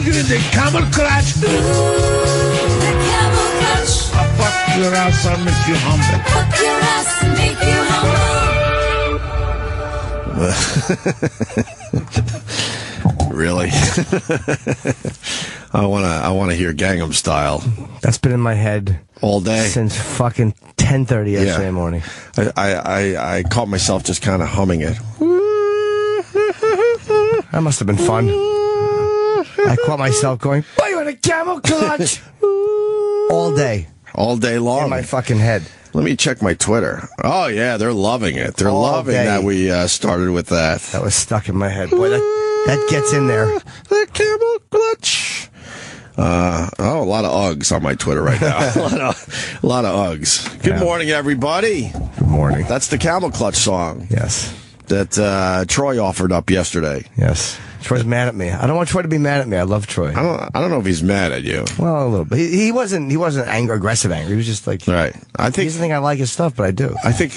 you in the camel clutch. The camel clutch. I'll fuck your ass and make you humble. Fuck your ass and make you humble. Really? I wanna hear Gangnam Style. That's been in my head all day since fucking 10:30 yesterday morning. I caught myself just kind of humming it. That must have been fun. I caught myself going, "Boy, you in a camel clutch!" all day long in my fucking head. Let me check my Twitter. Oh yeah, they're loving it. They're all loving day. that we started with that. That was stuck in my head. Boy, that gets in there. The camel clutch. A lot of Uggs on my Twitter right now. a lot of Uggs. Good morning, everybody. Good morning. That's the Camel Clutch song. Yes. That Troy offered up yesterday. Yes. Troy's mad at me. I don't want Troy to be mad at me. I love Troy. I don't know if he's mad at you. Well, a little bit. He wasn't angry, aggressive angry. He was just like, right. I think he doesn't think I like his stuff, but I do. I think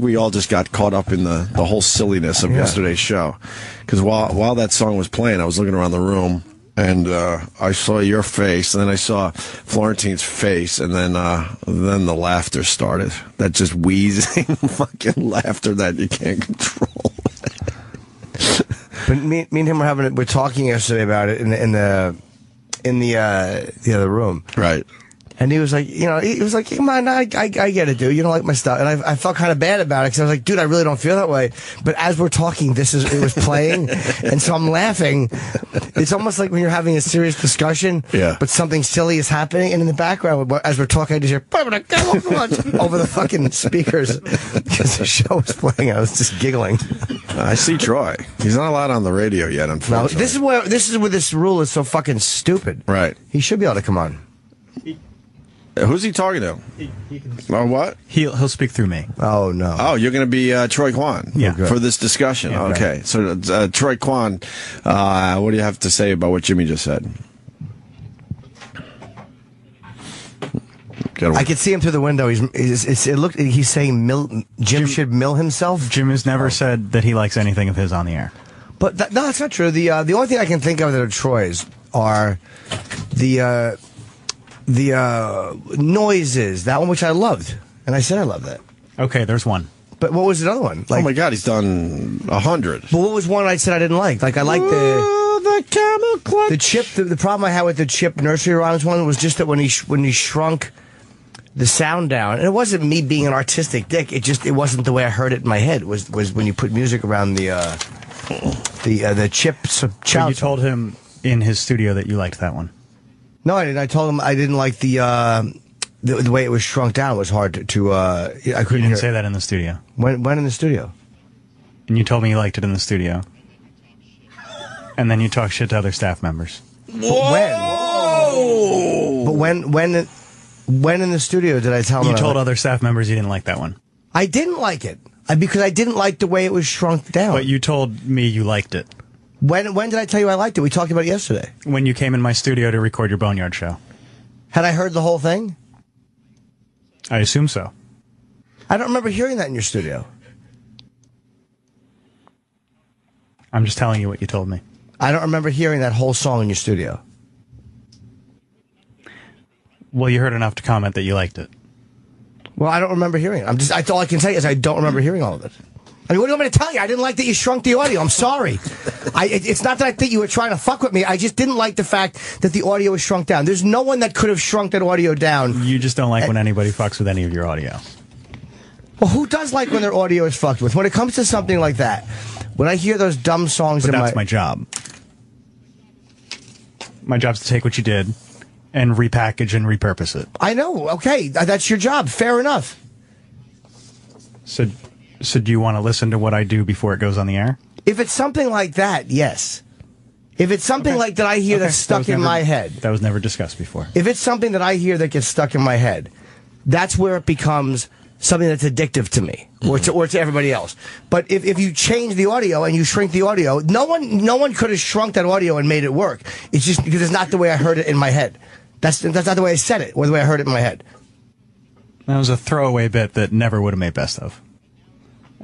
we all just got caught up in the whole silliness of yesterday's show. Because while that song was playing, I was looking around the room. And I saw your face, and then I saw Florentine's face, and then the laughter started. That just wheezing fucking laughter that you can't control. But me and him we're talking yesterday about it in the other room. Right. And he was like, come on, I get it, dude. You don't like my stuff. And I felt kind of bad about it because I was like, dude, I really don't feel that way. But as we're talking, it was playing. And so I'm laughing. It's almost like when you're having a serious discussion, but something silly is happening. And in the background, as we're talking, I just hear, over the fucking speakers because the show was playing. I was just giggling. I see Troy. He's not allowed on the radio yet, unfortunately. No, this is where this rule is so fucking stupid. Right. He should be able to come on. Who's he talking to? He can what? He'll speak through me. Oh, no. Oh, you're going to be Troy Kwan for this discussion. Yeah, okay. right. So, Troy Kwan, what do you have to say about what Jimmy just said? I could see him through the window. He's saying Jim should mill himself. Jim has never said that he likes anything of his on the air. But no, that's not true. The only thing I can think of that are Troy's are the noises. That one, which I loved, and I said I loved that. Okay, there's one. But what was the other one? Oh my God, he's done 100. But what was one I said I didn't like? Like I liked the camel clutch. The Chip. The problem I had with the Chip nursery rhymes one was just that when he shrunk the sound down, and it wasn't me being an artistic dick. It wasn't the way I heard it in my head. It was when you put music around the Chip. So you told him in his studio that you liked that one. No, I didn't. I told him I didn't like the way it was shrunk down. It was hard to. I couldn't. You didn't say that in the studio. When in the studio? And you told me you liked it in the studio. And then you talk shit to other staff members. Whoa! But when in the studio did I tell him? You told other staff members you didn't like that one. I didn't like it because I didn't like the way it was shrunk down. But you told me you liked it. When did I tell you I liked it? We talked about it yesterday. When you came in my studio to record your Boneyard show. Had I heard the whole thing? I assume so. I don't remember hearing that in your studio. I'm just telling you what you told me. I don't remember hearing that whole song in your studio. Well, you heard enough to comment that you liked it. Well, I don't remember hearing it. That's all I can tell you is I don't remember hearing all of it. I mean, what do you want me to tell you? I didn't like that you shrunk the audio. I'm sorry. It's not that I think you were trying to fuck with me. I just didn't like the fact that the audio was shrunk down. There's no one that could have shrunk that audio down. You just don't like when anybody fucks with any of your audio. Well, who does like when their audio is fucked with? When it comes to something like that, when I hear those dumb songs but that's my job. My job's to take what you did and repackage and repurpose it. I know. Okay. That's your job. Fair enough. So do you want to listen to what I do before it goes on the air? If it's something like that, yes. If it's something like that I hear that's stuck in my head. That was never discussed before. If it's something that I hear that gets stuck in my head, that's where it becomes something that's addictive to me or to everybody else. But if you change the audio and you shrink the audio, no one could have shrunk that audio and made it work. It's just because it's not the way I heard it in my head. That's not the way I said it or the way I heard it in my head. That was a throwaway bit that never would have made best of.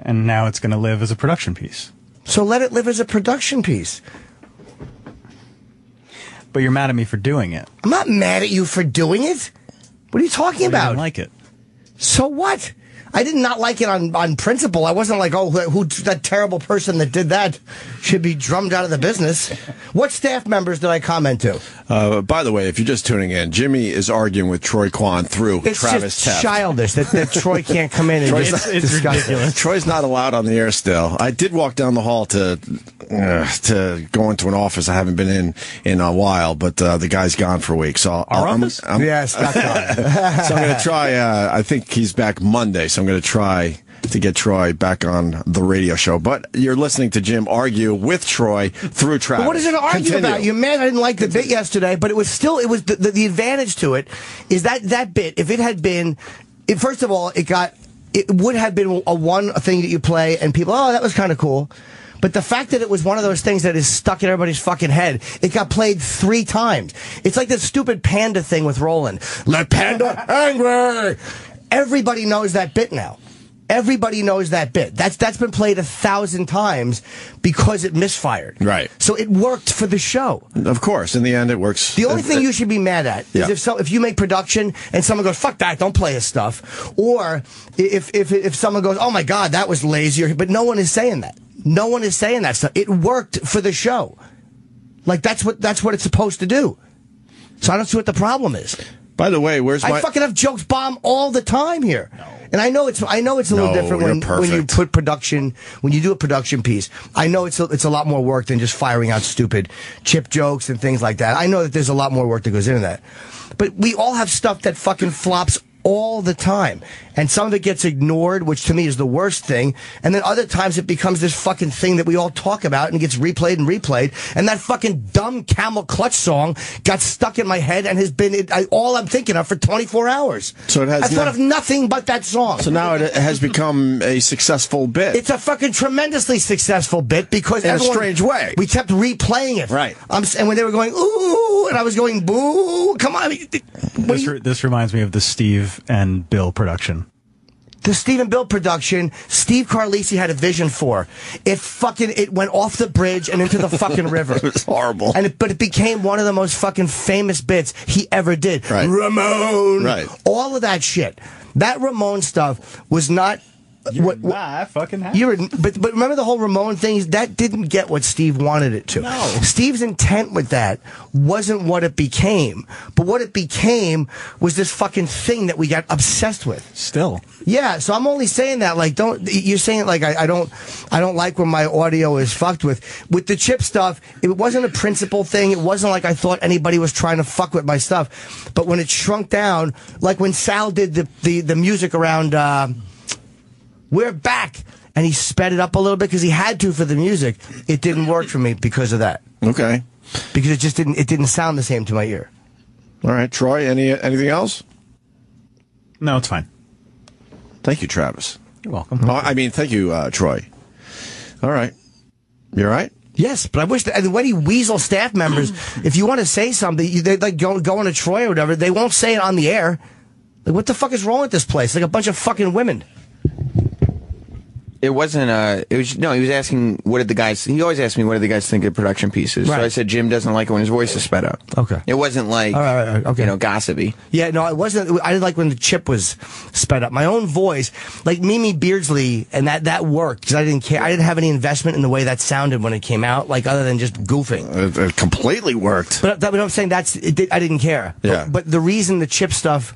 And now it's going to live as a production piece. So let it live as a production piece. But you're mad at me for doing it. I'm not mad at you for doing it. What are you talking You about? didn't like it. So what? I did not like it on principle. I wasn't like, oh, who that terrible person that did that should be drummed out of the business. What staff members did I comment to? By the way, if you're just tuning in, Jimmy is arguing with Troy Kwan through It's Travis just Teft. childish that Troy can't come in and just It's discuss ridiculous. Troy's not allowed on the air still. I did walk down the hall to go into an office I haven't been in a while, but the guy's gone for a week. So Our office? Yes, that's right. So I'm going to try. I think he's back Monday, so I'm going to try to get Troy back on the radio show. But you're listening to Jim argue with Troy through Travis. But what is it to argue Continue. about? You're mad I didn't like the bit yesterday, but it was the advantage to it is that bit, if it had been, first of all, it would have been a one thing that you play and people, oh, that was kind of cool. But the fact that it was one of those things that is stuck in everybody's fucking head, it got played 3 times. It's like the stupid panda thing with Roland. Let Panda angry! Everybody knows that bit now. Everybody knows that bit. That's been played 1,000 times because it misfired. Right. So it worked for the show. Of course, in the end, it works. The only thing you should be mad at is if you make production and someone goes, fuck that, don't play his stuff. Or if someone goes, oh my God, that was lazy. But no one is saying that. No one is saying that stuff. It worked for the show. Like, that's what it's supposed to do. So I don't see what the problem is. By the way, I fucking have jokes bomb all the time here. No. And I know it's a little different when you put production, when you do a production piece. I know it's a lot more work than just firing out stupid chip jokes and things like that. I know that there's a lot more work that goes into that. But we all have stuff that fucking flops all the time. And some of it gets ignored, which to me is the worst thing. And then other times it becomes this fucking thing that we all talk about and gets replayed and replayed. And that fucking dumb Camel Clutch song got stuck in my head and has been all I'm thinking of for 24 hours. So it has I thought of nothing but that song. So now it has become a successful bit. It's a fucking tremendously successful bit because in a strange way. We kept replaying it. Right. And when they were going, ooh, and I was going, boo, come on. This reminds me of the Steve and Bill production. The Steve and Bill production, Steve Carlisi had a vision for. It went off the bridge and into the fucking river. It was horrible. But it became one of the most fucking famous bits he ever did. Right. Ramon. Right. All of that shit. That Ramon stuff was not... I fucking have. But remember the whole Ramon thing? That didn't get what Steve wanted it to. No. Steve's intent with that wasn't what it became. But what it became was this fucking thing that we got obsessed with. Still. Yeah, so I'm only saying that you're saying it like I don't like when my audio is fucked with. With the chip stuff, it wasn't a principle thing. It wasn't like I thought anybody was trying to fuck with my stuff. But when it shrunk down, like when Sal did the music around We're Back, and he sped it up a little bit because he had to for the music. It didn't work for me because of that. Okay. Because it didn't sound the same to my ear. All right, Troy, anything else? No, it's fine. Thank you, Travis. You're welcome. Thank you, Troy. All right. You all right? Yes, but I wish that when you weasel staff members, if you want to say something, they like go on to Troy or whatever, they won't say it on the air. Like, what the fuck is wrong with this place? Like a bunch of fucking women. It wasn't, he was asking, he always asks me, what did the guys think of production pieces? Right. So I said, Jim doesn't like it when his voice is sped up. Okay. It wasn't like, All right, okay. Gossipy. Yeah, no, it wasn't. I didn't like when the chip was sped up. My own voice, like Mimi Beardsley, and that worked because I didn't care. I didn't have any investment in the way that sounded when it came out, like other than just goofing. It completely worked. But I'm saying I didn't care. Yeah. But the reason the chip stuff,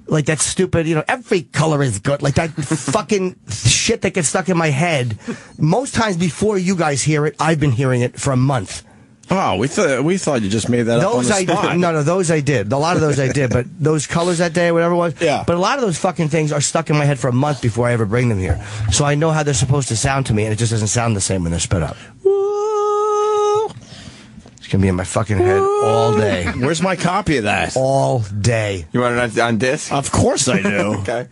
like that stupid, every color is good. Like that fucking shit that gets stuck in my head. Most times before you guys hear it, I've been hearing it for a month. Oh, we thought you just made that up on the spot. No, those I did. A lot of those I did, but those colors that day, whatever it was. Yeah. But a lot of those fucking things are stuck in my head for a month before I ever bring them here. So I know how they're supposed to sound to me, and it just doesn't sound the same when they're sped up. It's going to be in my fucking head all day. Where's my copy of that? All day. You want it on disc? Of course I do. Okay.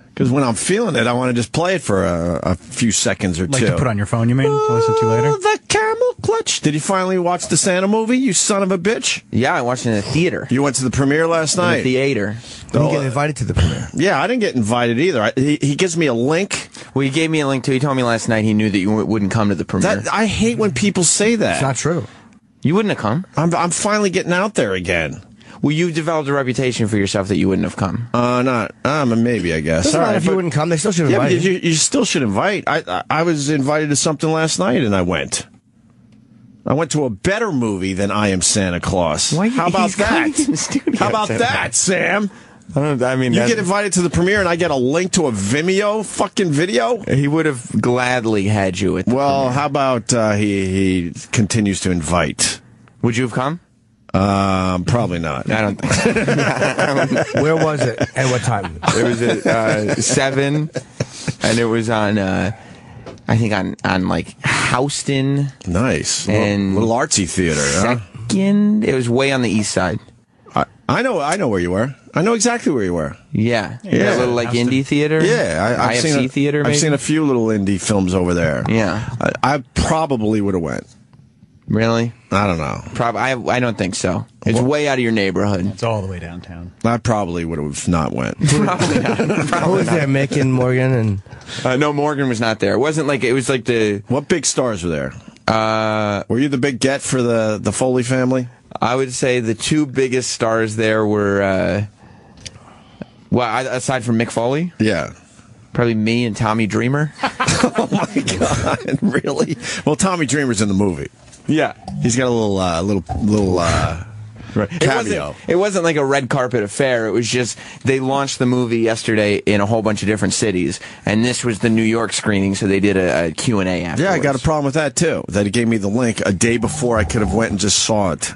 Because when I'm feeling it, I want to just play it for a few seconds or Like two. to put on your phone, you mean? To listen to later? The Camel Clutch. Did you finally watch the Santa movie, you son of a bitch? Yeah, I watched it in the theater. You went to the premiere last In night? the theater. I didn't get invited to the premiere. Yeah, I didn't get invited either. He gives me a link. Well, he gave me a link too. He told me last night he knew that you wouldn't come to the premiere. I hate when people say that. It's not true. You wouldn't have come. I'm finally getting out there again. Well, you've developed a reputation for yourself that you wouldn't have come. Not. Maybe, I guess. Doesn't matter if you wouldn't come. They still should Yeah, invite but you still should invite. I was invited to something last night, and I went. I went to a better movie than I Am Santa Claus. How about that? How about that, Sam? You get invited to the premiere, and I get a link to a Vimeo fucking video? He would have gladly had you at the premiere. How about he continues to invite? Would you have come? Probably not. I don't think so. Where was it and what time? It was at 7, and it was on, I think on like Houston. Nice. And little artsy theater, huh? Second, it was way on the east side. I know where you were. I know exactly where you were. Yeah. A little like indie theater. Yeah, I've IFC theater. Maybe? I've seen a few little indie films over there. Yeah. I probably would have went. Really? I don't know. I don't think so. It's way out of your neighborhood. It's all the way downtown. I probably would have not went. Probably not. Who was there? Mick and Morgan and No, Morgan was not there. It wasn't like it was like the. What big stars were there? Were you the big get for the Foley family? I would say the two biggest stars there were. Aside from Mick Foley, Yeah. probably me and Tommy Dreamer. Oh my God! Really? Well, Tommy Dreamer's in the movie. Yeah. He's got a little cameo. It wasn't like a red carpet affair. It was just they launched the movie yesterday in a whole bunch of different cities, and this was the New York screening, so they did a Q&A afterwards. Yeah, I got a problem with that too. That he gave me the link a day before I could have went and just saw it.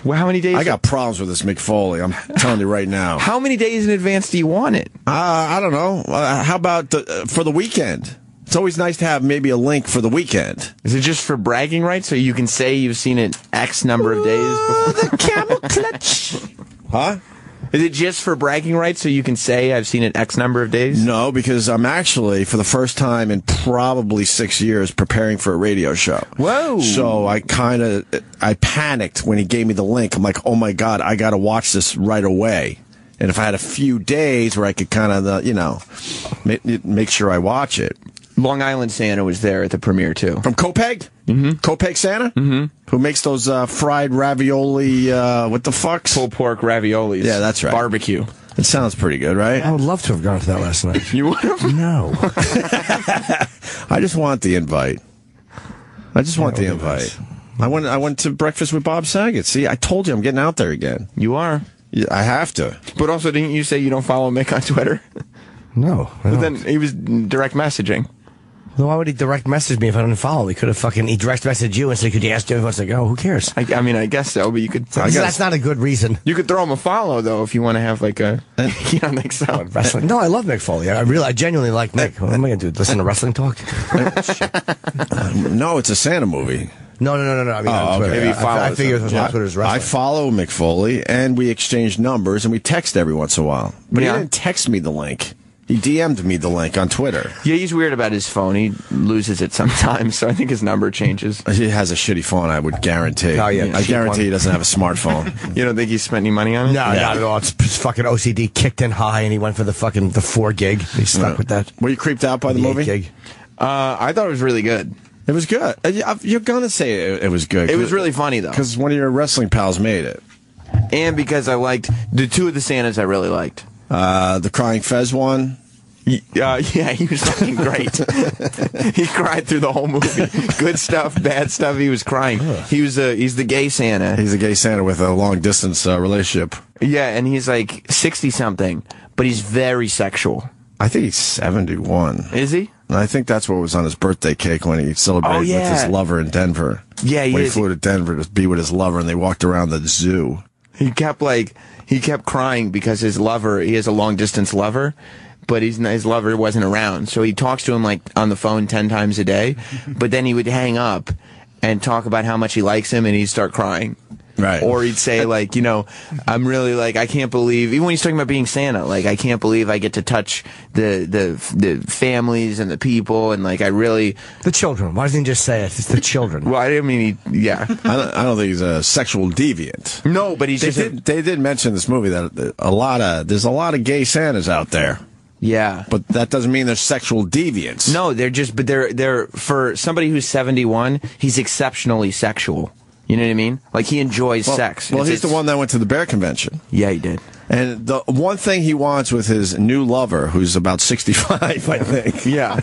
Well, how many days? I got problems with this Mick Foley. I'm telling you right now. How many days in advance do you want it? I don't know. How about for the weekend? It's always nice to have maybe a link for the weekend. Is it just for bragging rights, so you can say you've seen it X number of days before? The camel clutch. Huh? Is it just for bragging rights, so you can say I've seen it X number of days? No, because I'm actually, for the first time in probably 6 years, preparing for a radio show. Whoa. So I panicked when he gave me the link. I'm like, oh my God, I got to watch this right away. And if I had a few days where I could kind of, make sure I watch it. Long Island Santa was there at the premiere, too. From Copeg? Mm-hmm. Copeg Santa? Mm-hmm. Who makes those fried ravioli, what the fuck? Pulled pork raviolis. Yeah, that's right. Barbecue. It sounds pretty good, right? I would love to have gone to that last night. You would have? No. I just want the invite. Nice. I went to breakfast with Bob Saget. See, I told you I'm getting out there again. You are. Yeah, I have to. But also, didn't you say you don't follow Mick on Twitter? No. I But don't. then he was direct messaging. Well, why would he direct message me if I didn't follow? He could have he direct messaged you and said, could you ask Jim if he wants to go? Who cares? I mean, I guess so, but you could. That's not a good reason. You could throw him a follow though if you want to have like a. You don't think so? Wrestling. No, I love Mick Foley. I genuinely like Mick. What am I going to do? Listen to wrestling talk? No, it's a Santa movie. No. I mean, on Twitter. Maybe he I follows figured it him. was on Twitter's wrestling. I follow Mick Foley, and we exchange numbers, and we text every once in a while. But Yeah. he didn't text me the link. He DM'd me the link on Twitter. Yeah, he's weird about his phone. He loses it sometimes, so I think his number changes. He has a shitty phone, I would guarantee. Oh, yeah, I cheap guarantee one. he doesn't have a smartphone. You don't think he spent any money on it? No, not at all. It's fucking OCD kicked in high, and he went for the 4 gig. He's stuck with that. Were you creeped out by the 8 movie? gig. I thought it was really good. It was good. You're going to say it was good. It was really funny though, Because one of your wrestling pals made it. and because I liked the two of the Santas I really liked. The Crying Fez one. Yeah, he was fucking great. He cried through the whole movie. Good stuff, bad stuff. He was crying. He's the gay Santa. He's a gay Santa with a long-distance relationship. Yeah, and he's like 60-something, but he's very sexual. I think he's 71. Is he? And I think that's what was on his birthday cake when he celebrated with his lover in Denver. Yeah, when he flew to Denver to be with his lover, and they walked around the zoo. He kept crying because he has a long-distance lover, but his lover wasn't around. So he talks to him like on the phone 10 times a day, but then he would hang up and talk about how much he likes him, and he'd start crying. Right. Or he'd say like, I'm really like, I can't believe, even when he's talking about being Santa, like, I can't believe I get to touch the families and the people, and like, I really... The children. Why doesn't he just say it? It's the children. Well, I mean, yeah. I don't think he's a sexual deviant. No, but he's They did mention in this movie that there's a lot of gay Santas out there. Yeah. But that doesn't mean they're sexual deviants. No, they're for somebody who's 71, he's exceptionally sexual. You know what I mean? Like, he enjoys sex. Well, he's the one that went to the bear convention. Yeah, he did. And the one thing he wants with his new lover, who's about 65, I think. Yeah.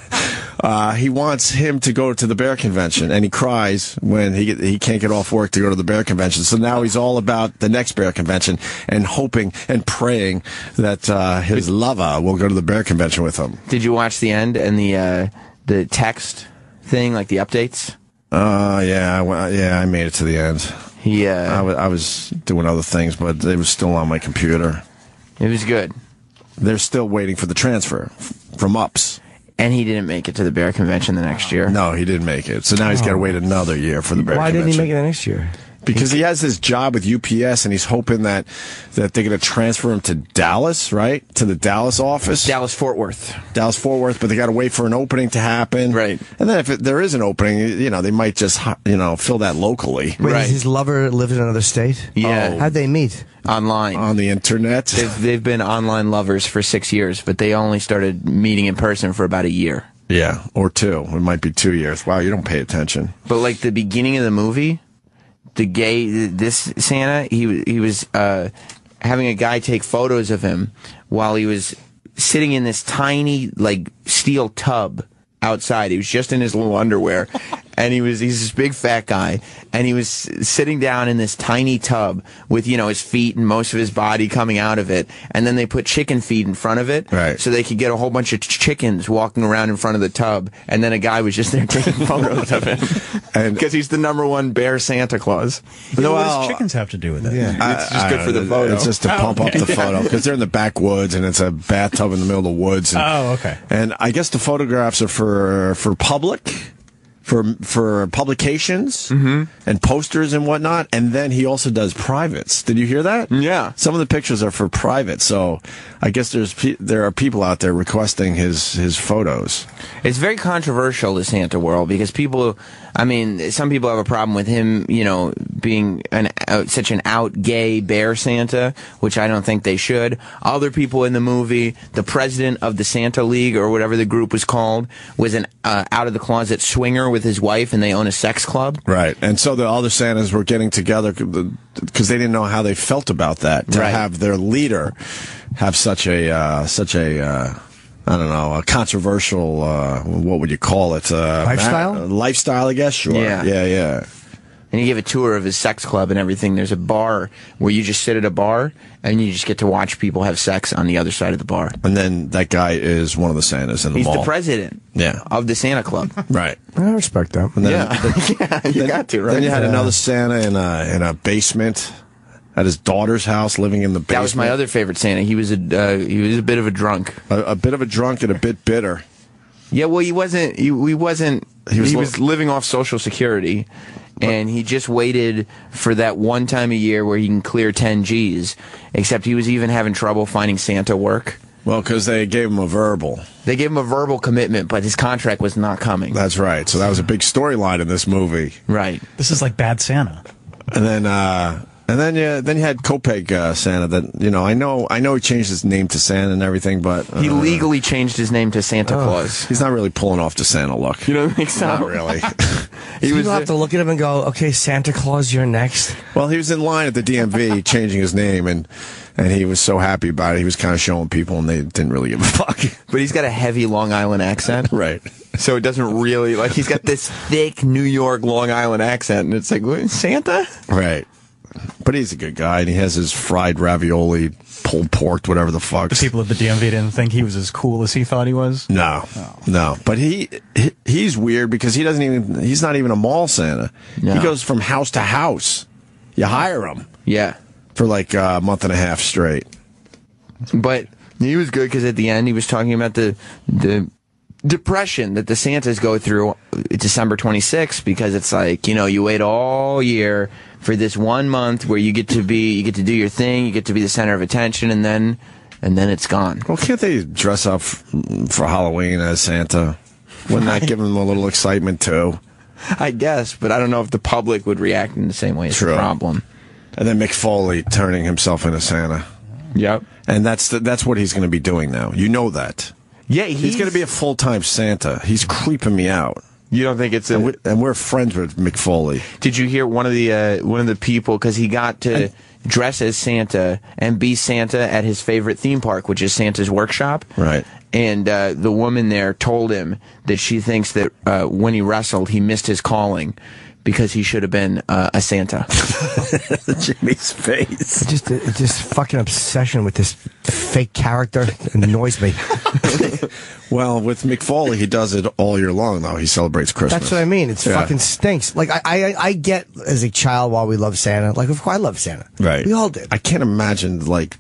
He wants him to go to the bear convention, and he cries when he can't get off work to go to the bear convention. So now he's all about the next bear convention and hoping and praying that his lover will go to the bear convention with him. Did you watch the end and the text thing, like the updates? Yeah, I made it to the end. Yeah. I was doing other things, but it was still on my computer. It was good. They're still waiting for the transfer from UPS. And he didn't make it to the bear convention the next year. No, he didn't make it. So now he's got to wait another year for the bear Why convention. didn't he make it the next year? Because he has his job with UPS, and he's hoping that they're going to transfer him to Dallas, right? To the Dallas office? Dallas-Fort Worth. Dallas-Fort Worth, but they got to wait for an opening to happen. Right. And then if there is an opening, they might just, fill that locally. Wait, Right. does his lover live in another state? Yeah. How'd they meet? Online. On the internet. They've been online lovers for 6 years, but they only started meeting in person for about a year. Yeah, or 2. It might be 2 years. Wow, you don't pay attention. But like the beginning of the movie, this Santa, he was having a guy take photos of him while he was sitting in this tiny like steel tub outside. He was just in his little underwear. And he's this big fat guy, and he was sitting down in this tiny tub with, his feet and most of his body coming out of it. And then they put chicken feed in front of it, right, so they could get a whole bunch of chickens walking around in front of the tub. And then a guy was just there taking photos of him, because he's the #1 bear Santa Claus. What does chickens have to do with it? Yeah. It's just good for the photo. It's just to pump up the photo, because they're in the backwoods, and it's a bathtub in the middle of the woods. And, okay. And I guess the photographs are for public. For publications and posters and whatnot, and then he also does privates. Did you hear that? Yeah. Some of the pictures are for private, so I guess there are people out there requesting his photos. It's very controversial, the Santa world, because some people have a problem with him, being such an out gay bear Santa, which I don't think they should. Other people in the movie, the president of the Santa League, or whatever the group was called, was an out of the closet swinger with his wife, and they own a sex club. Right. And so the other Santas were getting together because they didn't know how they felt about that, to have their leader have such a I don't know, a controversial, what would you call it? Lifestyle? Lifestyle, I guess, sure. Yeah. And he gave a tour of his sex club and everything. There's a bar where you just sit at a bar, and you just get to watch people have sex on the other side of the bar. And then that guy is one of the Santas in the mall. He's the president of the Santa Club. Right. I respect that. And then, You got to, right? Then you had another Santa in a basement at his daughter's house, living in the basement. That was my other favorite Santa. He was a bit of a drunk. A bit of a drunk and a bit bitter. Yeah, well, he wasn't. He was living off Social Security, and he just waited for that one time a year where he can clear 10 G's. Except he was even having trouble finding Santa work. Well, because they gave him a verbal. They gave him a verbal commitment, but his contract was not coming. That's right. So that was a big storyline in this movie. Right. This is like Bad Santa. And then you had Kopeg Santa. That I know he changed his name to Santa and everything, but he legally changed his name to Santa Claus. He's not really pulling off the Santa look. You don't think so? Not really. People have to look at him and go, "Okay, Santa Claus, you're next." Well, he was in line at the DMV changing his name, and he was so happy about it. He was kind of showing people, and they didn't really give a fuck. But he's got a heavy Long Island accent, right? So it doesn't really he's got this thick New York Long Island accent, and it's like, what, Santa, right? But he's a good guy, and he has his fried ravioli, pulled pork, whatever the fuck. The people at the DMV didn't think he was as cool as he thought he was. No. But he's weird because he's not even a mall Santa. No. He goes from house to house. You hire him. Yeah. For like a month and a half straight. But he was good because at the end he was talking about the depression that the Santas go through December 26th, because it's like, you wait all year for this 1 month where you get to do your thing, you get to be the center of attention, and then it's gone. Well, can't they dress up for Halloween as Santa? Wouldn't that give them a little excitement too? I guess, but I don't know if the public would react in the same way. It's a problem. And then Mick Foley turning himself into Santa. Yep. And that's what he's going to be doing now. You know that. Yeah, he's going to be a full-time Santa. He's creeping me out. You don't think it's and we're friends with McFoley. Did you hear one of the people, because he got to dress as Santa and be Santa at his favorite theme park, which is Santa's Workshop. Right. And the woman there told him that she thinks that when he wrestled, he missed his calling because he should have been a Santa. Jimmy's face. Just fucking obsession with this fake character annoys me. Well, with McFoley, he does it all year long, though. He celebrates Christmas. That's what I mean. It's fucking stinks. Like, I get, as a child, while we love Santa. Like, of course, I love Santa. Right. We all did. I can't imagine, like,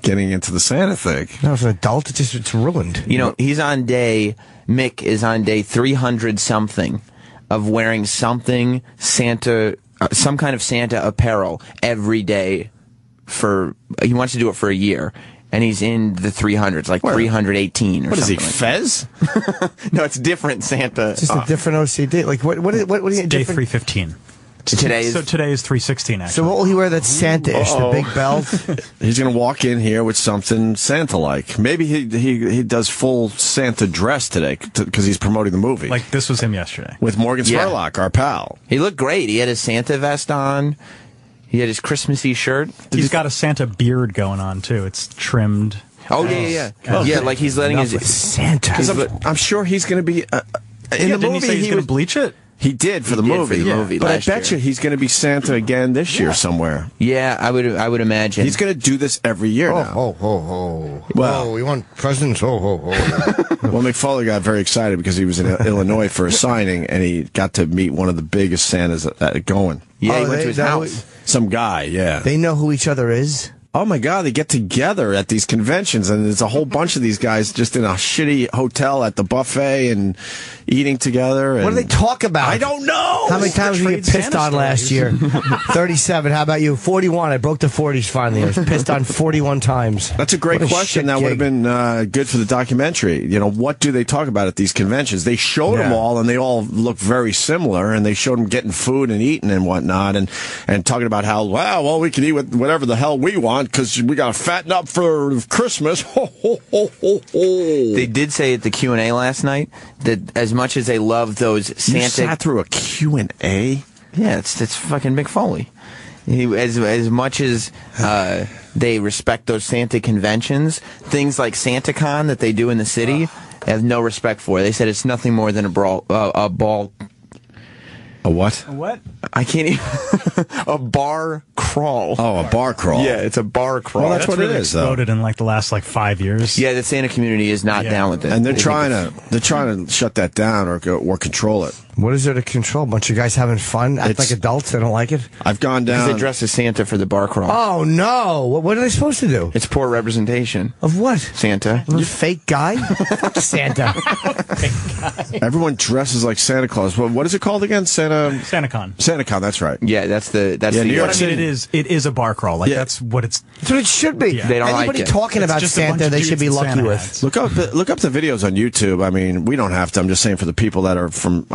getting into the Santa thing. No, as an adult, it's ruined. You know, Mick is on day 300-something of wearing something Santa, some kind of Santa apparel every day he wants to do it for a year. And he's in the 300s, like 318 or something. What is he, like Fez? No, it's different Santa. It's just a different OCD. Like, what is it? Day 315. Today is 316, actually. So what will he wear that's Santa-ish? The big belt? He's going to walk in here with something Santa-like. Maybe he does full Santa dress today because he's promoting the movie. Like, this was him yesterday. With Morgan Spurlock, our pal. He looked great. He had his Santa vest on. He had his Christmassy shirt. He's got a Santa beard going on, too. It's trimmed. Oh, yeah. Yeah, like he's letting his... Santa. I'm sure he's going to be... in the Didn't movie, he say he's going to bleach it? He did for the movie. But I bet you he's going to be Santa again this year somewhere. Yeah, I would imagine. He's going to do this every year now. Well, we want presents. Well, McFoley got very excited because he was in Illinois for a signing, and he got to meet one of the biggest Santas going. Yeah, he went to his house. Some guy, yeah. They know who each other is? Oh my God, they get together at these conventions, and there's a whole bunch of these guys just in a shitty hotel at the buffet and eating together. And what do they talk about? I don't know. How many times did we get pissed on last year? 37. How about you? 41. I broke the 40s finally. I was pissed on 41 times. That's a great question. That would have been good for the documentary. You know, what do they talk about at these conventions? They showed them all, and they all look very similar, and they showed them getting food and eating and whatnot, and talking about how, well, we can eat whatever the hell we want, because we got to fatten up for Christmas. Ho, ho, ho, ho, ho. They did say at the Q&A last night that as much as they love those Santa... You sat through a Q&A? Yeah, it's fucking Mick Foley. As much as they respect those Santa conventions, things like SantaCon that they do in the city, they have no respect for. They said it's nothing more than a ball... A what? A what? I can't even... a bar crawl. Oh, a bar crawl. Yeah, it's a bar crawl. Well, that's what really it is, though. Exploded in like the last 5 years. Yeah, the Santa community is not down with it. And they're trying to shut that down or control it. What is there to control? A bunch of guys having fun, act like adults. They don't like it. I've gone down. Because they dress as Santa for the bar crawl. Oh no! What are they supposed to do? It's poor representation Of what? Santa. You fake guy? Fuck Santa. Everyone dresses like Santa Claus. What is it called again? SantaCon. SantaCon. That's right. Yeah, that's the New York But I mean, it is a bar crawl. Like that's what it's. That's what it should be. Yeah. They don't Anybody like it. talking It's about just a bunch Santa, of they should dudes be in lucky Santa with. hats. Look up the videos on YouTube. I mean, we don't have to. I'm just saying for the people that are from.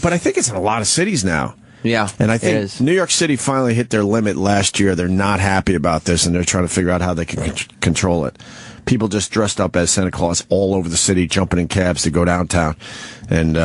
But I think it's in a lot of cities now. Yeah, And I it think is. New York City finally hit their limit last year. They're not happy about this, and they're trying to figure out how they can control it. People just dressed up as Santa Claus all over the city, jumping in cabs to go downtown. And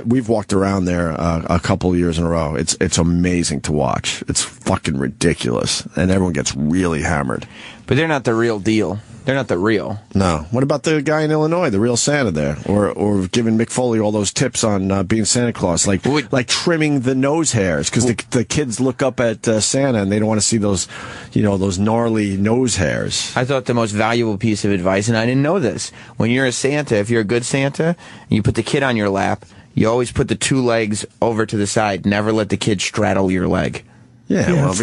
we've walked around there a couple of years in a row. It's amazing to watch. It's fucking ridiculous, and everyone gets really hammered. But they're not the real deal. They're not the real. No. What about the guy in Illinois, the real Santa there, or giving Mick Foley all those tips on being Santa Claus, like trimming the nose hairs, because the kids look up at Santa and they don't want to see those gnarly nose hairs. I thought the most valuable piece of advice, and I didn't know this, when you're a Santa, if you're a good Santa, you put the kid on your lap, you always put the two legs over to the side. Never let the kid straddle your leg. Yeah, well, that's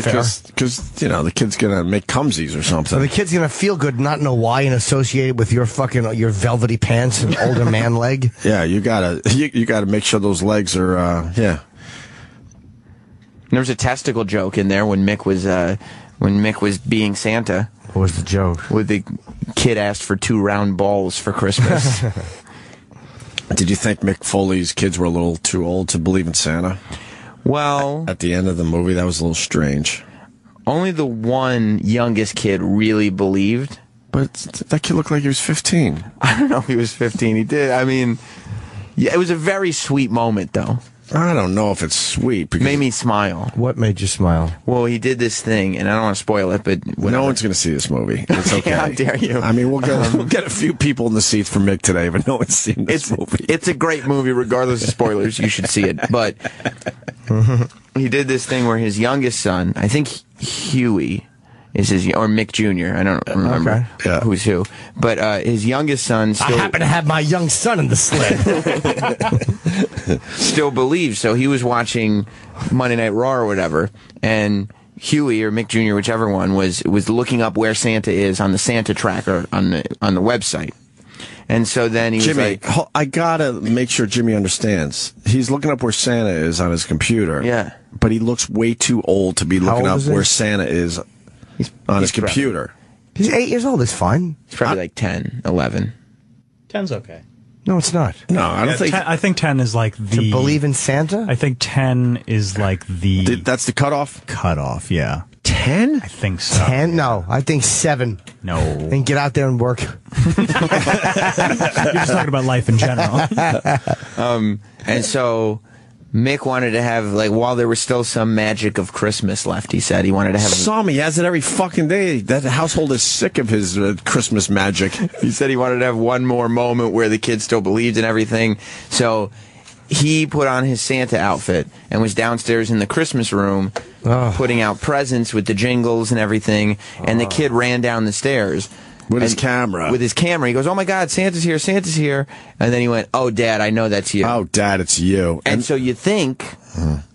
because the kid's gonna make cumsies or something. So the kid's gonna feel good, not know why, and associate it with your velvety pants and older man leg. Yeah, you gotta make sure those legs are yeah. There was a testicle joke in there when Mick was being Santa. What was the joke? When the kid asked for 2 round balls for Christmas. Did you think Mick Foley's kids were a little too old to believe in Santa? Well, At the end of the movie, that was a little strange. only the one youngest kid really believed. But that kid looked like he was 15. I don't know if he was 15. He did. I mean, Yeah, it was a very sweet moment, though. I don't know if it's sweet. Because Made me smile. What made you smile? Well, he did this thing, and I don't want to spoil it, but whatever. no one's going to see this movie. It's okay. How dare you? I mean, we'll get a few people in the seats for Mick today, but no one's seen this movie. It's a great movie, regardless of spoilers. You should see it. But he did this thing where his youngest son, I think Huey, is his, or Mick Jr. I don't remember who's who. But his youngest son still... I happen to have my young son in the sled. still believes. So he was watching Monday Night Raw or whatever, and Huey or Mick Jr., whichever one, was looking up where Santa is on the Santa tracker on the website. And so then he was Jimmy, like... I gotta make sure Jimmy understands. He's looking up where Santa is on his computer. Yeah. But he looks way too old to be looking up where Santa is on his computer. He's 8 years old. It's fine. He's probably like 10, 11. 10's okay. No, it's not. No, I don't think... I think 10 is like the... To believe in Santa? I think 10 is like the... That's the cutoff? Cutoff, yeah. 10? I think so. 10? No, I think 7. No. And get out there and work. You're just talking about life in general. And so... Mick wanted to have, like, while there was still some magic of Christmas left, he said he wanted to have... Some, he has it every fucking day. That household is sick of his Christmas magic. He said he wanted to have one more moment where the kids still believed in everything. So he put on his Santa outfit and was downstairs in the Christmas room putting out presents with the jingles and everything. And the kid ran down the stairs. With his camera. With his camera. He goes, "Oh my God, Santa's here, Santa's here." And then he went, "Oh, Dad, I know that's you." Oh, Dad, it's you. And so you think,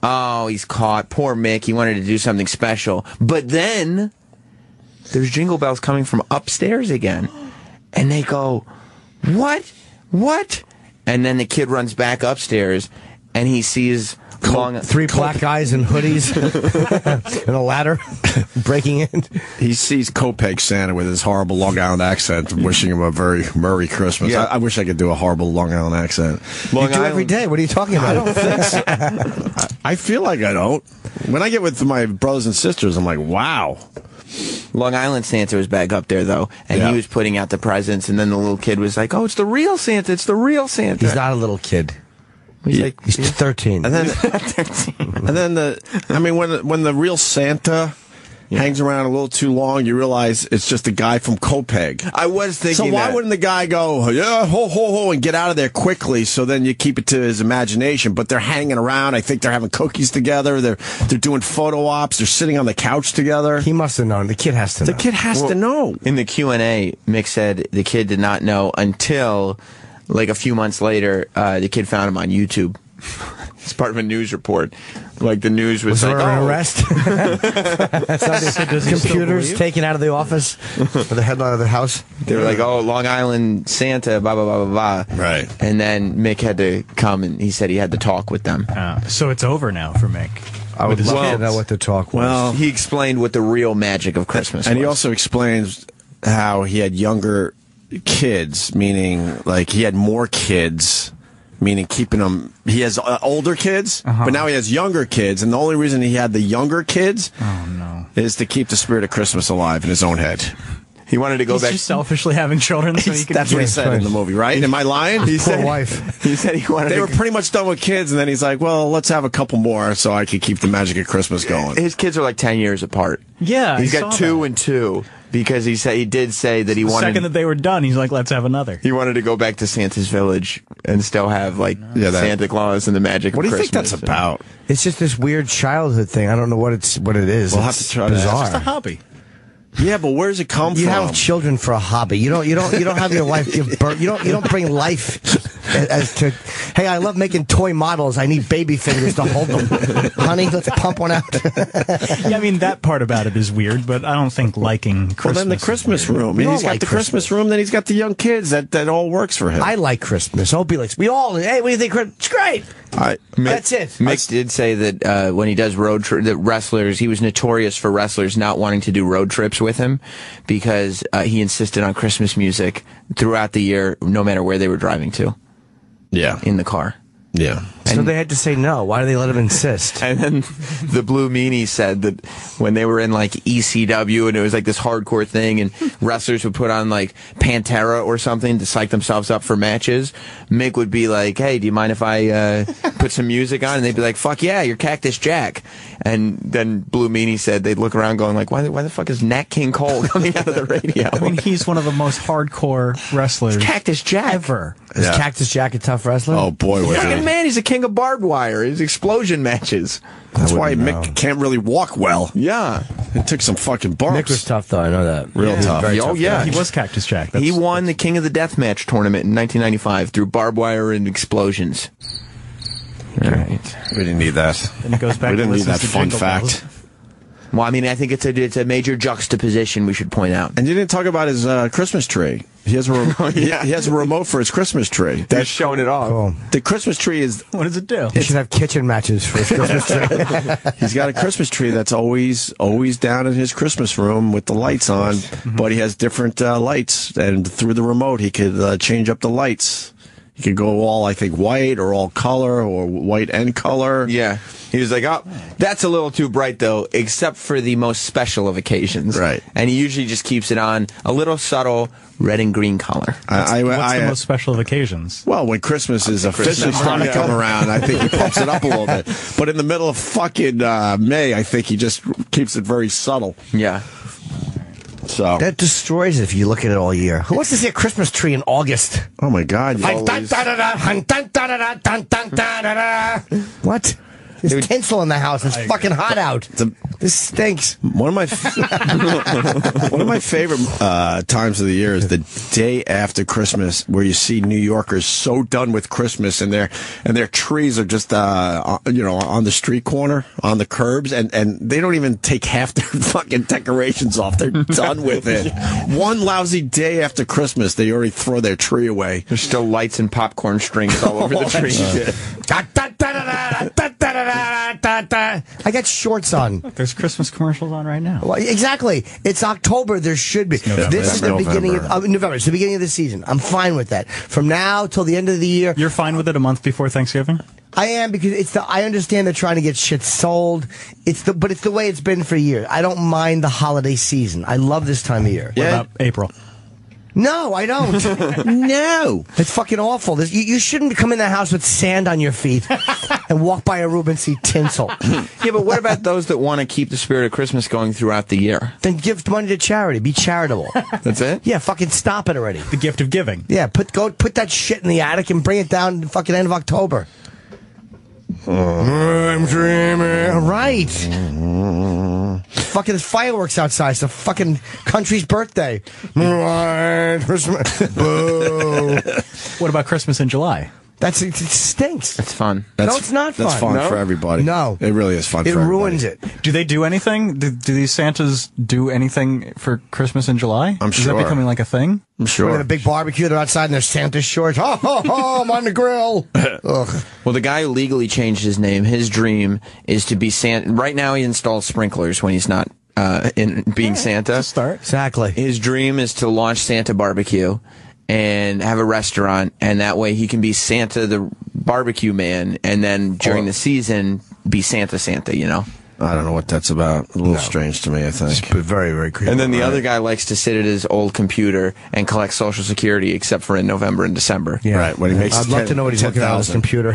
oh, he's caught. Poor Mick. He wanted to do something special. But then there's jingle bells coming from upstairs again. And they go, "What? What?" And then the kid runs back upstairs and he sees... Three black guys in hoodies and a ladder breaking in. He sees Copeg Santa with his horrible Long Island accent, wishing him a very Merry Christmas. Yeah. I wish I could do a horrible Long Island accent. You do every day. What are you talking about? I don't think so. I feel like I don't. When I get with my brothers and sisters, I'm like, wow. Long Island Santa was back up there, though, and he was putting out the presents, and then the little kid was like, "Oh, it's the real Santa. It's the real Santa." He's not a little kid. He's 13. And then, when the real Santa hangs around a little too long, you realize it's just a guy from Copeg. I was thinking So why wouldn't the guy go, yeah, ho, ho, ho, and get out of there quickly, so then you keep it to his imagination? But they're hanging around. I think they're having cookies together. They're doing photo ops. They're sitting on the couch together. He must have known. The kid has to know. The kid has to know. In the Q&A, Mick said the kid did not know until... like a few months later, the kid found him on YouTube. It's part of a news report. Like the news was like, there an arrest? That's not the computers taken out of the office or the headline of the house. They were like, "Oh, Long Island Santa, blah blah blah blah blah." Right. And then Mick had to come, and he said he had to talk with them. So it's over now for Mick. I would love to know what the talk was. Well, He explained what the real magic of Christmas and was. he also explains how he had younger kids, meaning like he had more kids, meaning keeping them. He has older kids, but now he has younger kids, and the only reason he had the younger kids is to keep the spirit of Christmas alive in his own head. He wanted to go He's back. just selfishly having children so he can... That's what he said in the movie, right? Am I lying? He Poor said, wife. He said he wanted. They to were pretty much done with kids, and then he's like, well, let's have a couple more so I can keep the magic of Christmas going. His kids are like 10 years apart. Yeah, he's I got saw 2 that. and 2 because he did say that he The wanted. second that they were done, he's like, let's have another. He wanted to go back to Santa's village and still have like Santa Claus and the magic of What do you Christmas. think that's about? It's just this weird childhood thing. I don't know what it is. We'll have It's to try to- bizarre. It's It's a hobby. Yeah, but where's it come You from? have children for a hobby. You don't have your life give birth. You don't bring life as to. Hey, I love making toy models. I need baby fingers to hold them. Honey, let's pump one out. Yeah, I mean, that part about it is weird, but I don't think liking Christmas. Well, then the is Christmas weird. room. We all He's got like the Christmas Christmas. room, then he's got the young kids. That all works for him. I like Christmas. Opie likes. We all. Hey, what do you think? It's great. That's it. Mick did say that when he does that wrestlers, he was notorious for wrestlers not wanting to do road trips with him because he insisted on Christmas music throughout the year, no matter where they were driving to. Yeah. In the car. Yeah. So they had to say no. Why do they let him insist? And then the Blue Meanie said that when they were in like ECW and it was like this hardcore thing and wrestlers would put on like Pantera or something to psych themselves up for matches, Mick would be like, hey, do you mind if I put some music on? And they'd be like, fuck yeah, you're Cactus Jack. And then Blue Meanie said they'd look around going like, why the fuck is Nat King Cole coming out of the radio? I mean, he's one of the most hardcore wrestlers Cactus Jack. ever. Is Cactus Jack a tough wrestler? Oh boy, was Fucking he! man, he's a king of barbed wire. His explosion matches. That's why wouldn't Mick can't really walk well. Yeah. It took some fucking bumps. Mick was tough, though. I know that. Real He was tough. very Oh, tough yeah. guy. He was Cactus Jack. He That's- won the King of the Deathmatch tournament in 1995 through barbed wire and explosions. All right. We didn't need that. And it goes back We to didn't need listens that to fun Jingle fact. Bells. Well, I mean, I think it's a major juxtaposition we should point out. And you didn't talk about his Christmas tree. He has a he has a remote for his Christmas tree. That's showing it off. Cool. The Christmas tree is. What does it do? He should have kitchen matches for his Christmas tree. He's got a Christmas tree that's always down in his Christmas room with the lights on, but he has different lights, and through the remote he could change up the lights. He could go all, I think, white or all color or white and color. Yeah. He was like, oh, that's a little too bright, though, except for the most special of occasions. Right. And he usually just keeps it on a little subtle red and green color. What's the most special of occasions? Well, when Christmas is officially starting to come around, I think he pumps it up a little bit. But in the middle of fucking May, I think he just keeps it very subtle. Yeah. So, That destroys it if you look at it all year. Who wants to see a Christmas tree in August? oh my God, you always- What? There's tinsel in the house. It's fucking hot out. This stinks. One of my one of my favorite times of the year is the day after Christmas, where you see New Yorkers so done with Christmas, and their trees are just on the street corner, on the curbs, and they don't even take half their fucking decorations off. They're done with it. One lousy day after Christmas, they already throw their tree away. There's still lights and popcorn strings all over the tree. I got shorts on. There's Christmas commercials on right now. Well, exactly. It's October. There should be. This is the November. beginning of November. It's the beginning of the season. I'm fine with that. From now till the end of the year, You're fine with it a month before Thanksgiving? I am, because I understand they're trying to get shit sold. But it's the way it's been for years. I don't mind the holiday season. I love this time of year. What about April? No, I don't. No. It's fucking awful. You shouldn't come in the house with sand on your feet and walk by a room and see tinsel. Yeah, but what about those that want to keep the spirit of Christmas going throughout the year? Then give money to charity. Be charitable. That's it? Yeah, fucking stop it already. The gift of giving. Yeah, put that shit in the attic and bring it down the fucking end of October. I'm dreaming. Right. Fucking there's fireworks outside. It's the fucking country's birthday. Boo. What about Christmas in July? It stinks. It's fun. No, it's not That's fun. fun No? for everybody. No. It really is fun It for everybody. ruins it. Do they do anything? Do these Santas do anything for Christmas in July? I'm Is sure. that becoming like a thing? I'm We're sure. at a big barbecue. They're outside in their Santa shorts. Oh, ho, ho, I'm on the grill. Ugh. Well, the guy who legally changed his name, his dream is to be Santa. Right now, he installs sprinklers when he's not in being Santa. Start. Exactly. His dream is to launch Santa Barbecue and have a restaurant, and that way he can be Santa the barbecue man, and then during the season be Santa, you know? I don't know what that's about. A little strange to me, I think. Very, very creepy. And then the other guy likes to sit at his old computer and collect Social Security, except for in November and December. Yeah. Right, when he makes I'd love to know what he's looking at on his 10,000. computer.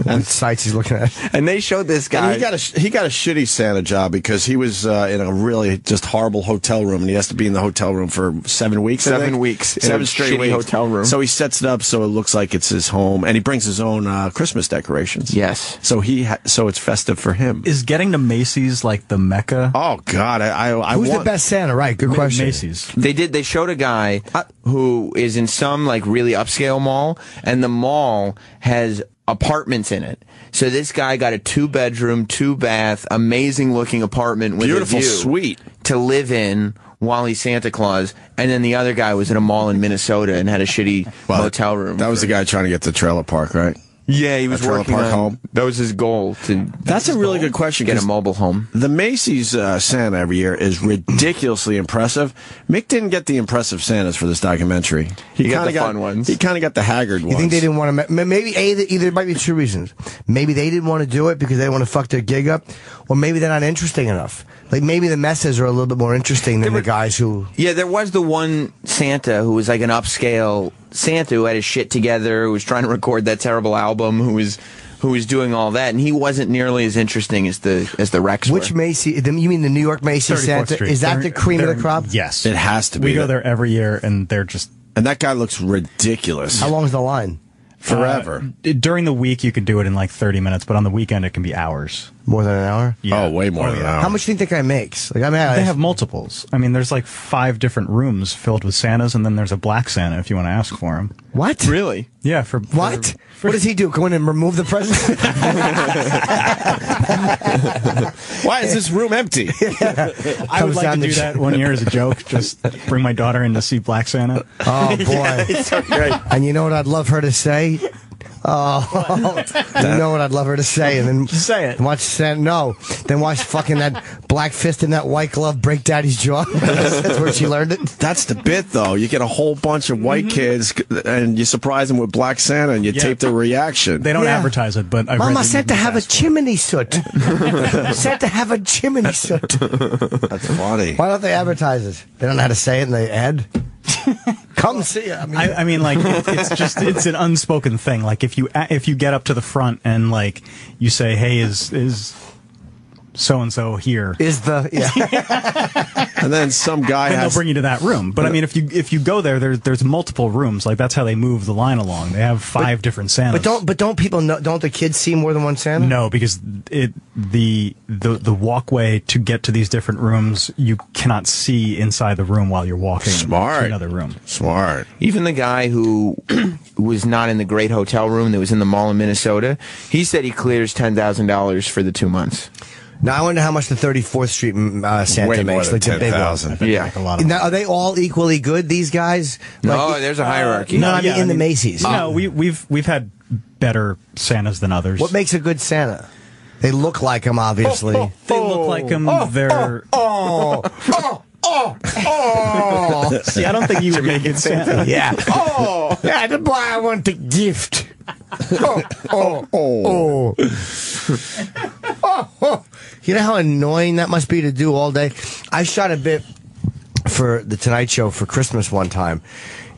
What sites he's looking at. And they showed this guy. And he got a shitty Santa job because he was in a really just horrible hotel room, and he has to be in the hotel room for 7 weeks. I 7 think? weeks in 7 a straight shitty weeks. hotel room. So he sets it up so it looks like it's his home, and he brings his own Christmas decorations. Yes. So so it's festive for him. Is getting to Macy's like the Mecca? Oh God, I Who's want the best Santa? Right, good question. Macy's. They showed a guy who is in some like really upscale mall, and the mall has apartments in it. So this guy got a 2-bedroom, 2-bath, amazing looking apartment with Beautiful a view suite to live in while he's Santa Claus. And then the other guy was in a mall in Minnesota and had a shitty motel room. That was the guy trying to get the trailer park, right? Yeah, he was trailer working park on home. That was his goal to. That's a really good question. Get a 'cause mobile home. The Macy's Santa every year is ridiculously impressive. Mick didn't get the impressive Santas for this documentary. He got kinda the fun ones. He kind of got the haggard ones. You think they didn't want to? Maybe either it might be two reasons. Maybe they didn't want to do it because they want to fuck their gig up, or maybe they're not interesting enough. Like maybe the messes are a little bit more interesting than the guys who. Yeah, there was the one Santa who was like an upscale Santa who had his shit together, who was trying to record that terrible album, who was doing all that, and he wasn't nearly as interesting as the Rex. Which Macy? You mean the New York Macy 34th Santa? Street. Is that the cream of the crop? Yes. It has to be. We go there every year, and they're just And that guy looks ridiculous. How long's the line? Forever. during the week you could do it in like 30 minutes, but on the weekend it can be hours. More than an hour? Yeah. Oh, way more than an hour. How much do you think that guy makes? Like, I mean, They have multiples. I mean, there's like 5 different rooms filled with Santas, and then there's a black Santa if you want to ask for him. what? Really? Yeah, What? What does he do? Go in and remove the present? Why is this room empty? I would like to do that one year as a joke. Just bring my daughter in to see Black Santa. Oh boy! It's so great. And you know what I'd love her to say? Oh, you know what I'd love her to say, and then Say it. Watch Santa. No, then watch fucking that black fist in that white glove break Daddy's jaw. That's where she learned it. That's the bit, though. You get a whole bunch of white kids, and you surprise them with Black Santa, and you Yeah. tape their reaction. They don't Yeah. advertise it, but I've Mama read said to have a chimney soot. Said to have a chimney soot. That's funny. Why don't they advertise it? They don't know how to say it in the ad. Come see it. I mean, like it's an unspoken thing. Like if you get up to the front and like you say, "Hey, is so and so here?" Is the And then some guy Then they'll has... bring you to that room. But I mean, if you go there's multiple rooms. Like that's how they move the line along. They have 5 different Santas. but don't people know? Don't the kids see more than one Santa? No, because the walkway to get to these different rooms, you cannot see inside the room while you're walking Smart. to another room. Smart. Even the guy who was not in the great hotel room that was in the mall in Minnesota, he said he clears $10,000 for the 2 months. Now I wonder how much the 34th Street Santa Way more makes. than Like the big one. 10,000. Yeah. Like a lot of Now, are they all equally good? These guys? No, Like, there's a hierarchy. No, I mean in the Macy's. No, we've had better Santas than others. What makes a good Santa? They look like him, obviously. They look like him. They're. See, I don't think you would make it Santa. Yeah. Oh, yeah, the boy I want the gift. Oh. You know how annoying that must be to do all day? I shot a bit for the Tonight Show for Christmas one time,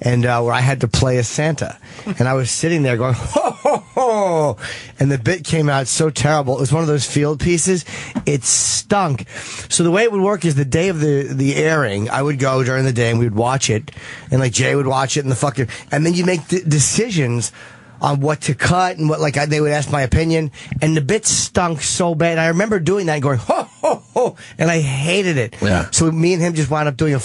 and where I had to play a Santa. And I was sitting there going, ho, ho, ho. And the bit came out so terrible. It was one of those field pieces. It stunk. So the way it would work is the day of the airing, I would go during the day and we would watch it. And like Jay would watch it and and then you make decisions on what to cut and what, like, they would ask my opinion, and the bit stunk so bad. I remember doing that and going, ho, ho, ho, and I hated it. Yeah. So me and him just wound up doing a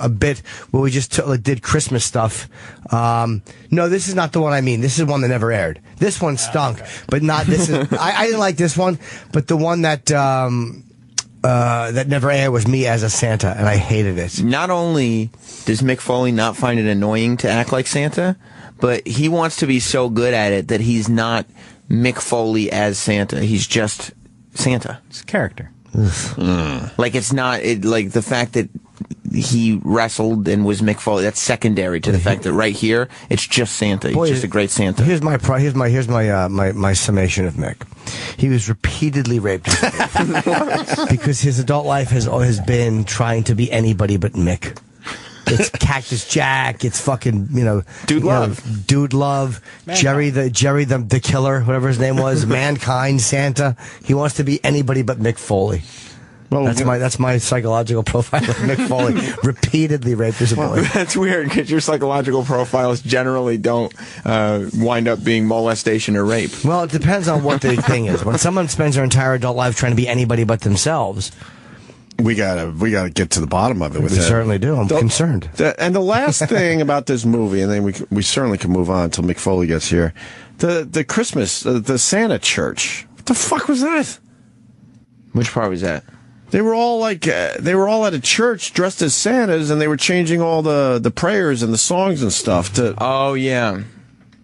bit where we just did Christmas stuff. No, this is not the one I mean. This is one that never aired. This one stunk, but not, this is, I didn't like this one, but the one that never aired was me as a Santa, and I hated it. Not only does Mick Foley not find it annoying to act like Santa, but he wants to be so good at it that he's not Mick Foley as Santa. He's just Santa. It's a character. Like it's not like the fact that he wrestled and was Mick Foley. That's secondary to the fact that right here it's just Santa. He's Boy, just a great Santa. Here's my summation of Mick. He was repeatedly raped because his adult life has always been trying to be anybody but Mick. It's Cactus Jack. It's fucking Dude Love. Dude Love. Jerry the killer, whatever his name was. Mankind Santa. He wants to be anybody but Mick Foley. Well, That's my psychological profile of Mick Foley. Repeatedly raped as a boy. That's weird because your psychological profiles generally don't wind up being molestation or rape. Well, it depends on what the thing is. When someone spends their entire adult life trying to be anybody but themselves, we gotta get to the bottom of it with we him. certainly do. I'm concerned. And the last thing about this movie, and then we certainly can move on until Mick Foley gets here. The Christmas, the Santa church. What the fuck was that? Which part was that? They were all at a church dressed as Santas, and they were changing all the prayers and the songs and stuff to. Oh yeah.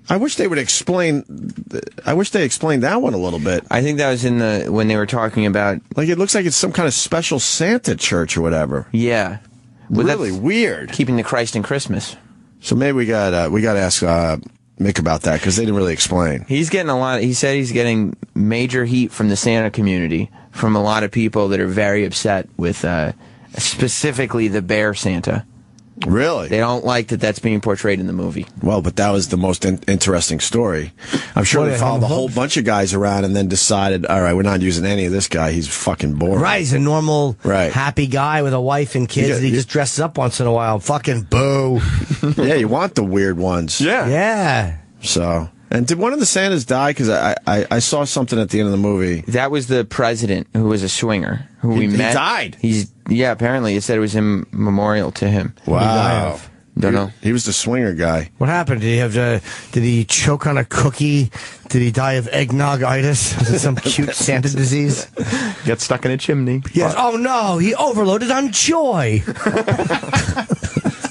I wish they would explain. I wish they explained that one a little bit. I think that was in when they were talking about. Like, it looks like it's some kind of special Santa church or whatever. Yeah. Well, Really that's weird. Keeping the Christ in Christmas. So maybe we got to ask Mick about that, because they didn't really explain. He's getting a lot. He said he's getting major heat from the Santa community, from a lot of people that are very upset with specifically the bear Santa. Really? They don't like that that's being portrayed in the movie. Well, but that was the most interesting story. I'm sure they followed a whole bunch of guys around and then decided, all right, we're not using any of this guy. He's fucking boring. Right, he's a normal, happy guy with a wife and kids, and he just dresses up once in a while. Fucking boo. Yeah, you want the weird ones. Yeah. So, and did one of the Santas die? Because I saw something at the end of the movie. That was the president, who was a swinger, who we met. He died. Yeah, apparently it said it was in memorial to him. Wow. Don't know. He was the swinger guy. What happened? Did he choke on a cookie? Did he die of eggnog-itis? Was it some cute Santa disease? Got stuck in a chimney. Yes. Oh no, he overloaded on joy.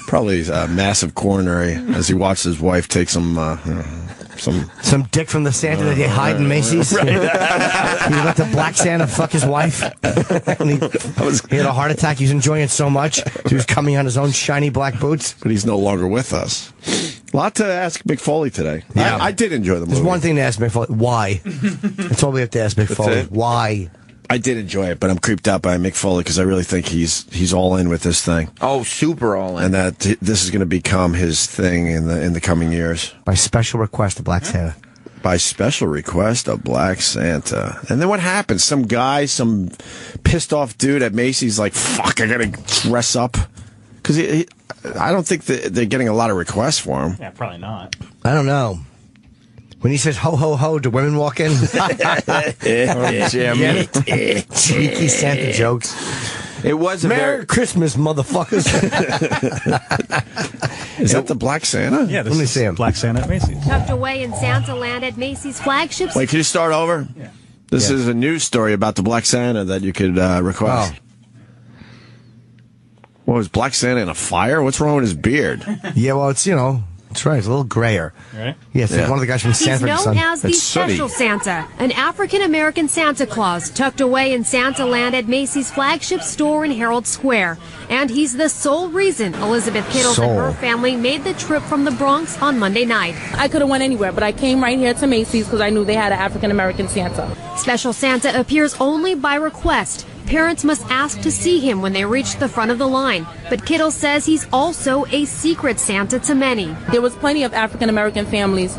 Probably a massive coronary as he watched his wife take some dick from the Santa that they hide in Macy's. He let the black Santa fuck his wife. And he had a heart attack. He was enjoying it so much. He was coming on his own shiny black boots. But he's no longer with us. A lot to ask Mick Foley today. Yeah. I did enjoy the movie. There's one thing to ask Mick Foley. Why? That's all we have to ask Mick Foley. Why? I did enjoy it, but I'm creeped out by Mick Foley because I really think he's all in with this thing. Oh, super all in. And that this is going to become his thing in the coming years. By special request of Black Santa. By special request of Black Santa. And then what happens? Some guy, pissed off dude at Macy's like, fuck, I got to dress up. Because I don't think that they're getting a lot of requests for him. Yeah, probably not. I don't know. When he says ho ho ho, do women walk in? Jim. Cheeky Santa jokes. It was Merry Christmas, motherfuckers. Is that the Black Santa? Yeah, Let me see him. Black Santa at Macy's. Tucked away in Santa Land at Macy's flagship. Wait, can you start over? Yeah. This is a news story about the Black Santa that you could request. Oh. What, was Black Santa in a fire? What's wrong with his beard? Yeah, well, it's, that's right. It's a little grayer. Right? Yeah, it's like one of the guys from He's Sanford known Son. as the It's sooty. Special Santa, an African-American Santa Claus tucked away in Santa Land at Macy's flagship store in Herald Square. And he's the sole reason Elizabeth Kittles and her family made the trip from the Bronx on Monday night. I could have went anywhere, but I came right here to Macy's because I knew they had an African-American Santa. Special Santa appears only by request. Parents must ask to see him when they reach the front of the line. But Kittle says he's also a secret Santa to many. There was plenty of African-American families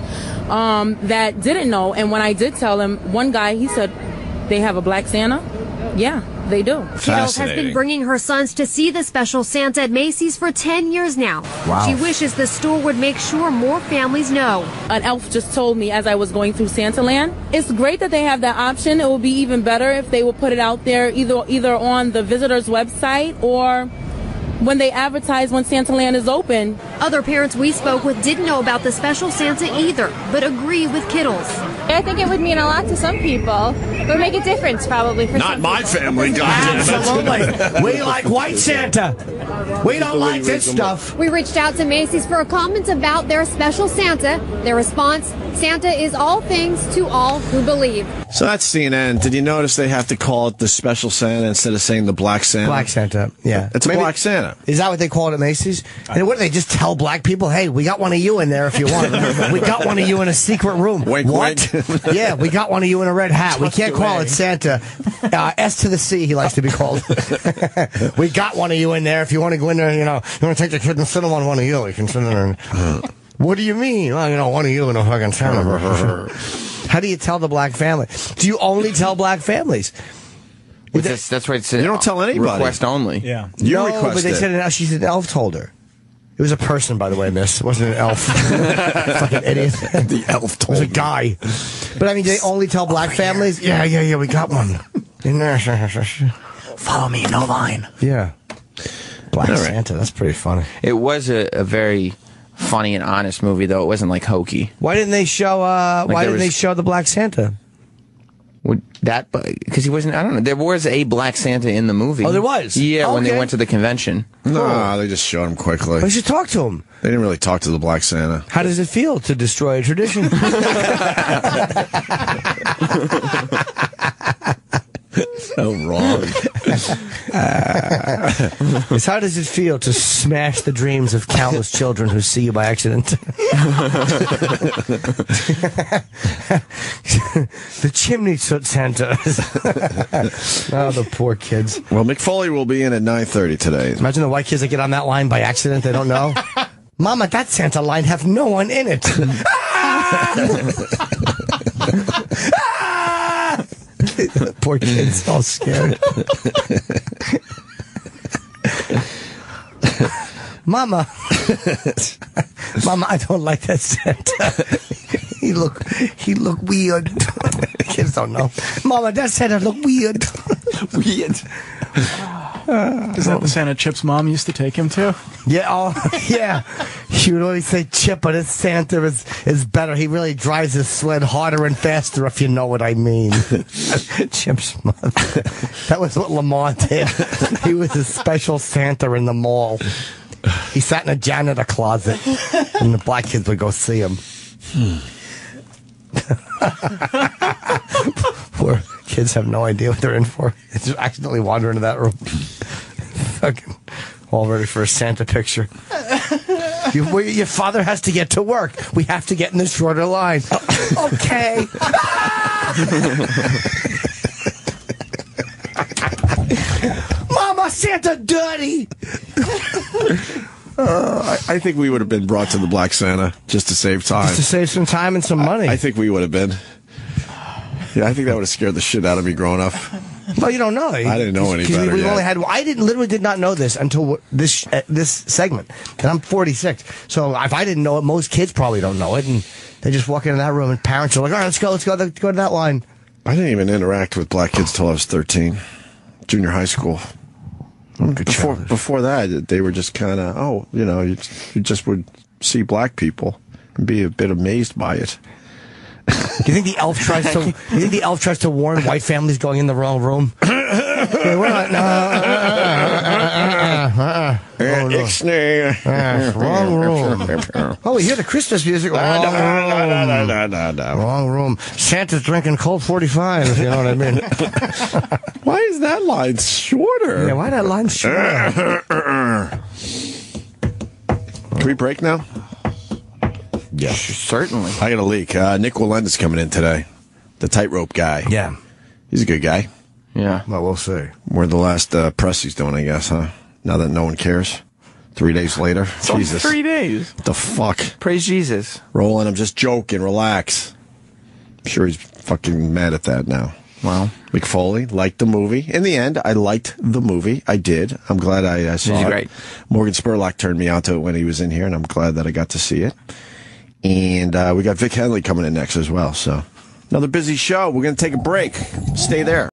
that didn't know, and when I did tell them, one guy, he said, they have a Black Santa? Yeah, they do. Kittles has been bringing her sons to see the Special Santa at Macy's for 10 years now. Wow. She wishes the store would make sure more families know. An elf just told me as I was going through Santa Land, it's great that they have that option. It would be even better if they would put it out there either on the visitor's website or when they advertise when Santa Land is open. Other parents we spoke with didn't know about the Special Santa either, but agree with Kittles. I think it would mean a lot to some people. It would make a difference probably for Not some my people. family, goddamn. Absolutely. We like white Santa. We don't like this stuff. We reached out to Macy's for a comment about their Special Santa. Their response, Santa is all things to all who believe. So that's CNN. Did you notice they have to call it the Special Santa instead of saying the Black Santa? Black Santa, yeah. It's a Black Santa. Is that what they call it at Macy's? And what do they just tell black people? Hey, we got one of you in there if you want. We got one of you in a secret room. Wink, what? wink. Yeah, we got one of you in a red hat. We can't call it Santa. S to the C, he likes to be called. We got one of you in there if you want to go in there. You want to take the kid and sit him on one of you. You can sit there. What do you mean? Well, one of you in a fucking Santa. How do you tell the black family? Do you only tell black families? That's right. It's You don't tell anybody. Request only. Yeah. You no, requested but they said she's an elf told her. It was a person, by the way, miss. It wasn't an elf. Fucking idiot. The elf It told was a me. guy. But I mean, do they only tell black families? Yeah, we got one. In there. Follow me, no line. Yeah. Black Santa, that's pretty funny. It was a very funny and honest movie, though. It wasn't like hokey. Why didn't they show there they was- show the Black Santa? Would that, because he wasn't, I don't know, there was a black Santa in the movie. Oh, there was? Yeah, Oh, when they okay. went to the convention. No, they just showed him quickly. We should talk to him. They didn't really talk to the Black Santa. How does it feel to destroy a tradition? So wrong. It's how does it feel to smash the dreams of countless children who see you by accident? The chimney soot Santa. Oh, the poor kids. Well, McFoley will be in at 9:30 today. Imagine the white kids that get on that line by accident. They don't know. Mama, that Santa line have no one in it. Poor kids, all scared. Mama, I don't like that Santa. He look weird. Kids don't know. Mama, that Santa look weird. Weird. Is that the Santa Chip's mom used to take him to? Yeah, yeah. She would always say Chip, but his Santa is better. He really drives his sled harder and faster, if you know what I mean. Chip's mother. That was what Lamar did. He was a special Santa in the mall. He sat in a janitor closet, and the black kids would go see him. Poor kids have no idea what they're in for. They just accidentally wander into that room. Fucking all ready for a Santa picture. Your father has to get to work. We have to get in the shorter line. Okay. Mama, Santa dirty. I think we would have been brought to the Black Santa just to save time. Just to save some time and some money. I think we would have been. Yeah, I think that would have scared the shit out of me growing up. Well, you don't know. I didn't know any better We've yet. only had. I literally did not know this until this segment, and I'm 46. So if I didn't know it, most kids probably don't know it, and they just walk into that room, and parents are like, "All right, let's go to that line." I didn't even interact with black kids till I was 13, junior high school. Before that, they were just kind of, you just would see black people and be a bit amazed by it. Do you think the elf tries to? You think the elf tries to warn white families going in the wrong room? Hey, we're not. Wrong room. Oh, we hear the Christmas music. Wrong room. Santa's drinking Colt 45. If you know what I mean. Why is that line shorter? Yeah, why that line shorter? Can we break now? Yeah, certainly. I got a leak. Nick Walenda's coming in today. The tightrope guy. Yeah. He's a good guy. Yeah. Well, we'll see. We're the last press he's doing, I guess, huh? Now that no one cares. 3 days later. It's only 3 days. What the fuck? Praise Jesus. Roland, I'm just joking. Relax. I'm sure he's fucking mad at that now. Wow. McFoley liked the movie. In the end, I liked the movie. I did. I'm glad I saw it. Great. Morgan Spurlock turned me on to it when he was in here, and I'm glad that I got to see it. And we got Vic Henley coming in next as well. So another busy show. We're going to take a break. Stay there.